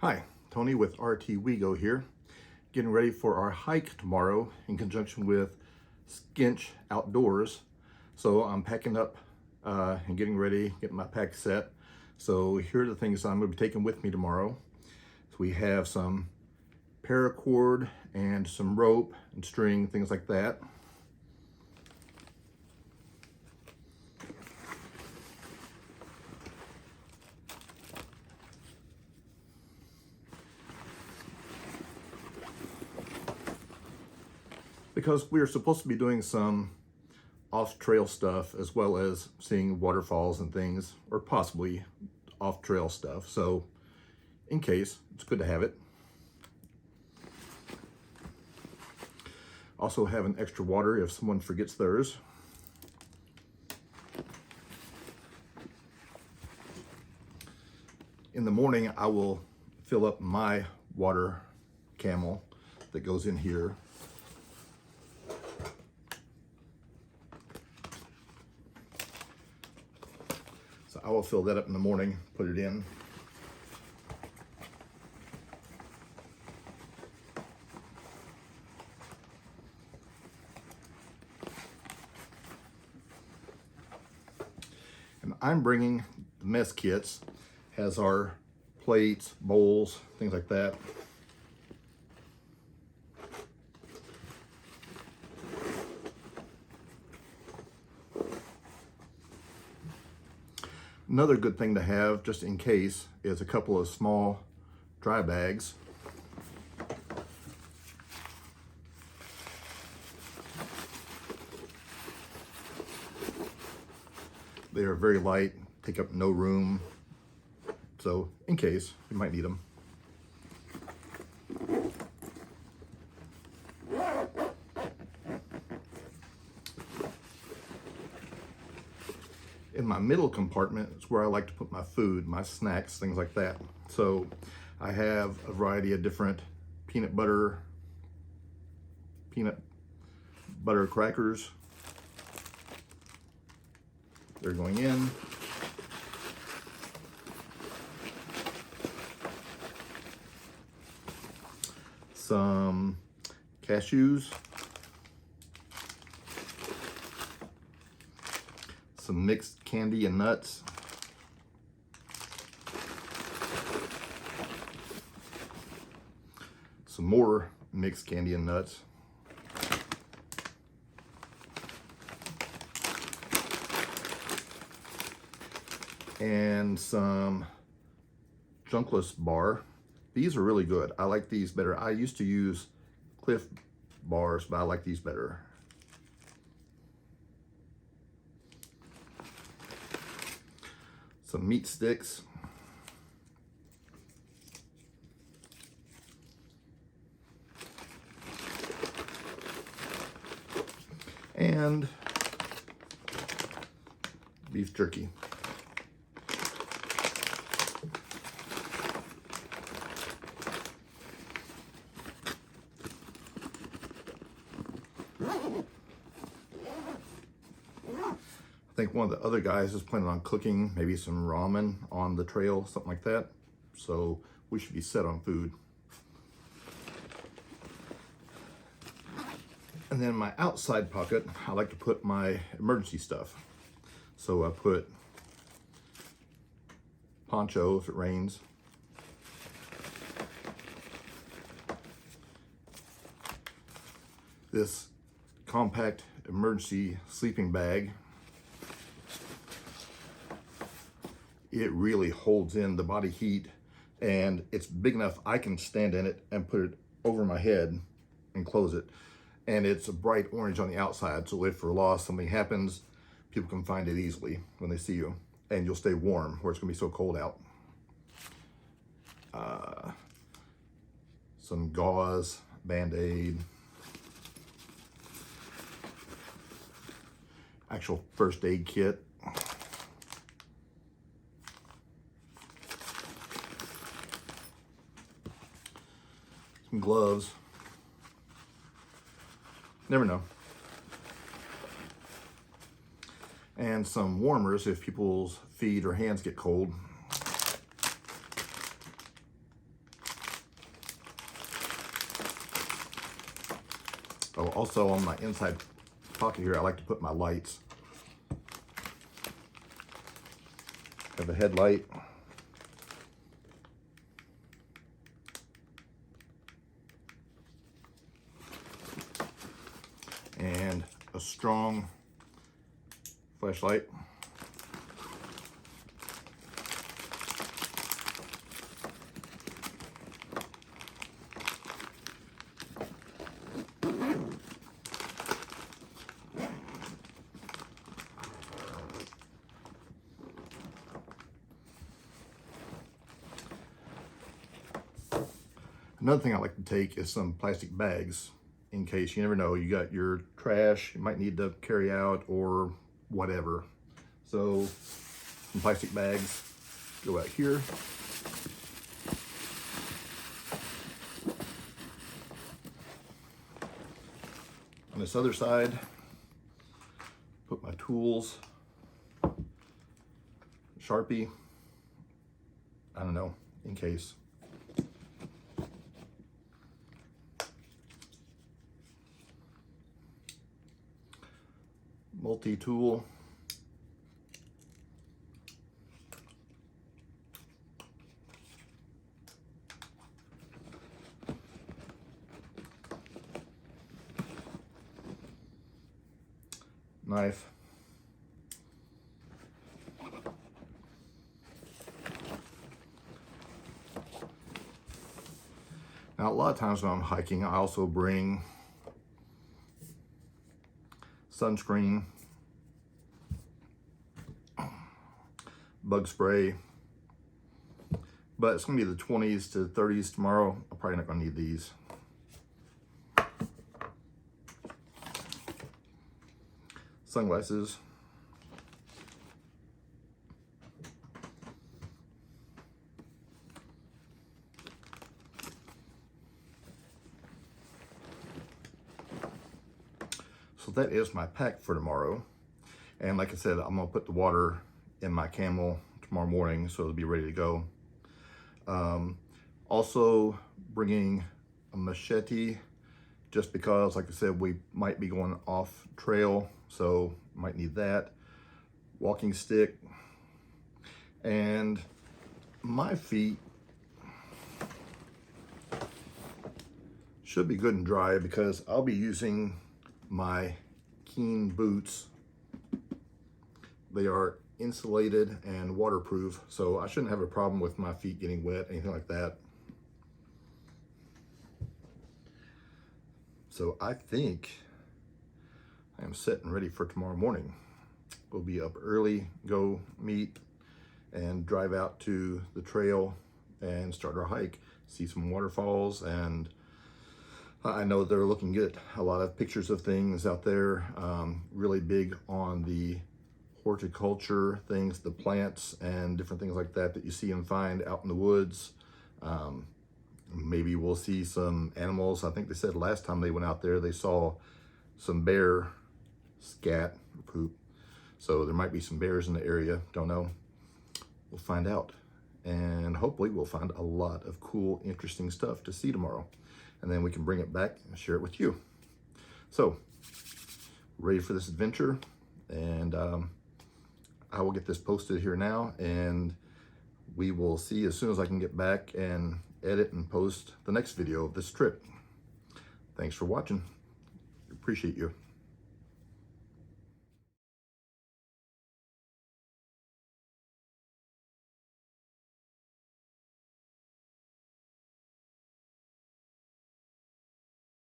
Hi, Tony with RT WeGo here, getting ready for our hike tomorrow in conjunction with Skench Outdoors. So I'm packing up and getting ready, getting my pack set. So here are the things I'm going to be taking with me tomorrow. So we have some paracord and some rope and string, things like that. Because we are supposed to be doing some off-trail stuff as well as seeing waterfalls and things, or possibly off-trail stuff. So in case, it's good to have it. Also have an extra water if someone forgets theirs. In the morning, I will fill up my water camel that goes in here. So I will fill that up in the morning, put it in. And I'm bringing the mess kits, has our plates, bowls, things like that. Another good thing to have, just in case, is a couple of small dry bags. They are very light, take up no room, so in case, you might need them. In my middle compartment is where I like to put my food, my snacks, things like that. So I have a variety of different peanut butter crackers. They're going in. Some cashews. Some mixed candy and nuts. Some more mixed candy and nuts. And some Junkless bar. These are really good. I like these better. I used to use Cliff bars, but I like these better. Some meat sticks. And beef jerky. I think one of the other guys is planning on cooking maybe some ramen on the trail, something like that. So we should be set on food. And then my outside pocket, I like to put my emergency stuff. So I put poncho if it rains. This compact emergency sleeping bag. It really holds in the body heat, and it's big enough I can stand in it and put it over my head and close it. And it's a bright orange on the outside, so if for loss something happens, people can find it easily when they see you, and you'll stay warm where it's gonna be so cold out. Some gauze, Band-Aid, actual first aid kit. Some gloves. Never know. And some warmers if people's feet or hands get cold. also on my inside pocket here, I like to put my lights. Have a headlight. And a strong flashlight. Another thing I like to take is some plastic bags in case, you never know, you got your trash you might need to carry out or whatever. So some plastic bags go out here. On this other side, put my tools, Sharpie, I don't know, in case. Multi-tool. Knife. Now, a lot of times when I'm hiking, I also bring sunscreen, bug spray, but it's gonna be the 20s to 30s tomorrow. I'm probably not gonna need these. Sunglasses. So that is my pack for tomorrow. And like I said, I'm gonna put the water in my camel tomorrow morning so it'll be ready to go. Also bringing a machete, just because, like I said, we might be going off trail, so might need that. Walking stick. And my feet should be good and dry because I'll be using my Keen boots. They are insulated and waterproof, so I shouldn't have a problem with my feet getting wet, anything like that. So I think I am set and ready for tomorrow morning. We'll be up early, go meet, and drive out to the trail and start our hike, see some waterfalls, and I know they're looking good. A lot of pictures of things out there, really big on the horticulture things, the plants and different things like that that you see and find out in the woods. Maybe we'll see some animals. I think they said last time they went out there, they saw some bear scat or poop. So there might be some bears in the area, don't know. We'll find out. And hopefully we'll find a lot of cool, interesting stuff to see tomorrow. And then we can bring it back and share it with you. So, ready for this adventure. And I will get this posted here now, and we will see as soon as I can get back and edit and post the next video of this trip. Thanks for watching. Appreciate you.